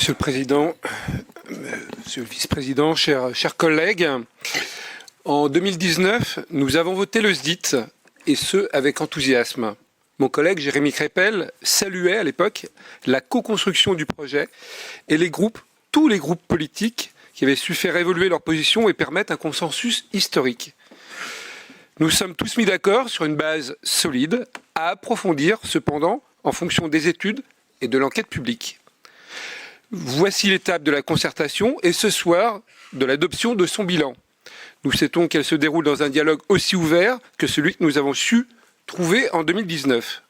Monsieur le Président, Monsieur le Vice-président, chers collègues, en 2019, nous avons voté le SDIT, et ce, avec enthousiasme. Mon collègue Jérémy Crépel saluait à l'époque la co-construction du projet et tous les groupes politiques qui avaient su faire évoluer leur position et permettre un consensus historique. Nous sommes tous mis d'accord sur une base solide, à approfondir cependant en fonction des études et de l'enquête publique. Voici l'étape de la concertation et ce soir de l'adoption de son bilan. Nous souhaitons qu'elle se déroule dans un dialogue aussi ouvert que celui que nous avons su trouver en 2019.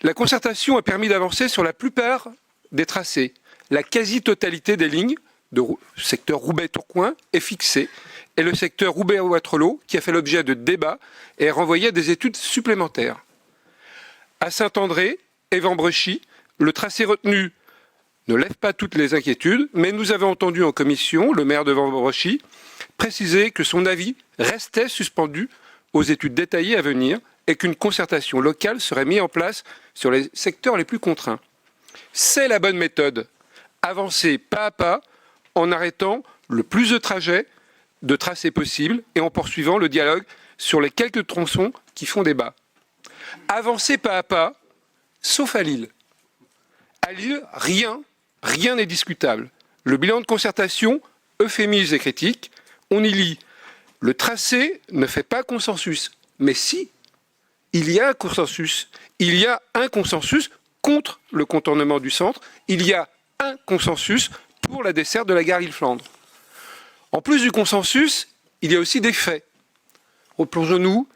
La concertation a permis d'avancer sur la plupart des tracés. La quasi-totalité des lignes de secteur Roubaix-Tourcoing est fixée et le secteur Roubaix-Wattrelos, qui a fait l'objet de débats, est renvoyé à des études supplémentaires. À Saint-André et Vambrechy, le tracé retenu ne lève pas toutes les inquiétudes, mais nous avons entendu en commission le maire de Vambrechy préciser que son avis restait suspendu aux études détaillées à venir et qu'une concertation locale serait mise en place sur les secteurs les plus contraints. C'est la bonne méthode. Avancer pas à pas en arrêtant le plus de tracés possibles et en poursuivant le dialogue sur les quelques tronçons qui font débat. Avancer pas à pas, sauf à Lille. À Lille, rien n'est discutable. Le bilan de concertation euphémise et critique. On y lit « Le tracé ne fait pas consensus ». Mais si, il y a un consensus. Il y a un consensus contre le contournement du centre. Il y a un consensus pour la desserte de la gare Lille-Flandre. En plus du consensus, il y a aussi des faits. Replongeons-nous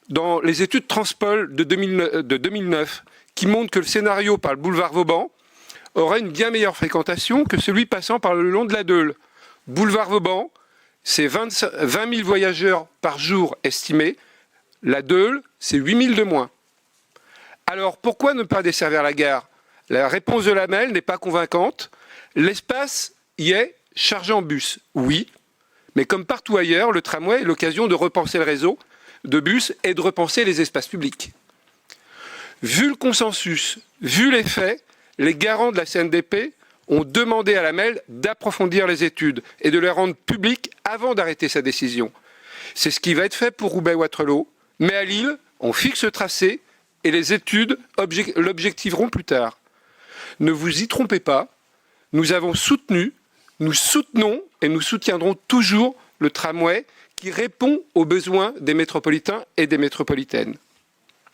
dans les études Transpol de 2009 qui montrent que le scénario par le boulevard Vauban aurait une bien meilleure fréquentation que celui passant par le long de la Deûle. Boulevard Vauban, c'est 20 000 voyageurs par jour estimés. La Deûle, c'est 8 000 de moins. Alors, pourquoi ne pas desservir la gare? La réponse de l'AMEL n'est pas convaincante. L'espace y est chargé en bus, oui. Mais comme partout ailleurs, le tramway est l'occasion de repenser le réseau de bus et de repenser les espaces publics. Vu le consensus, vu les faits, les garants de la CNDP ont demandé à l'AMEL d'approfondir les études et de les rendre publiques avant d'arrêter sa décision. C'est ce qui va être fait pour Roubaix-Wattrelos, mais à Lille, on fixe le tracé et les études l'objectiveront plus tard. Ne vous y trompez pas, nous avons soutenu, nous soutenons et nous soutiendrons toujours le tramway qui répond aux besoins des métropolitains et des métropolitaines.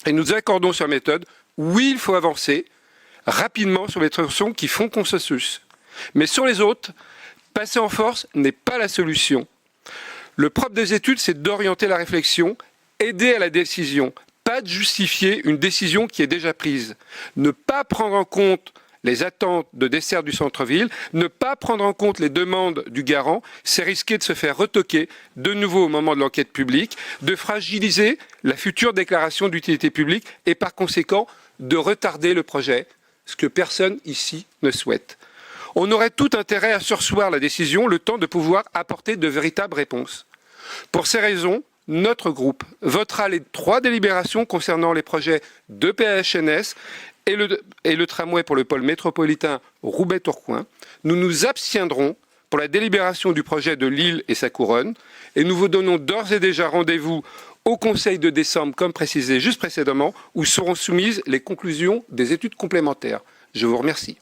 Et nous accordons sur la méthode, oui, il faut avancer rapidement sur les tronçons qui font consensus. Mais sur les autres, passer en force n'est pas la solution. Le propre des études, c'est d'orienter la réflexion, aider à la décision, pas de justifier une décision qui est déjà prise. Ne pas prendre en compte les attentes de dessert du centre-ville, ne pas prendre en compte les demandes du garant, c'est risquer de se faire retoquer de nouveau au moment de l'enquête publique, de fragiliser la future déclaration d'utilité publique et par conséquent de retarder le projet, ce que personne ici ne souhaite. On aurait tout intérêt à surseoir la décision, le temps de pouvoir apporter de véritables réponses. Pour ces raisons, notre groupe votera les 3 délibérations concernant les projets de PHNS et le tramway pour le pôle métropolitain Roubaix-Tourcoing. Nous nous abstiendrons pour la délibération du projet de Lille et sa couronne et nous vous donnons d'ores et déjà rendez-vous au Conseil de décembre, comme précisé juste précédemment, où seront soumises les conclusions des études complémentaires. Je vous remercie.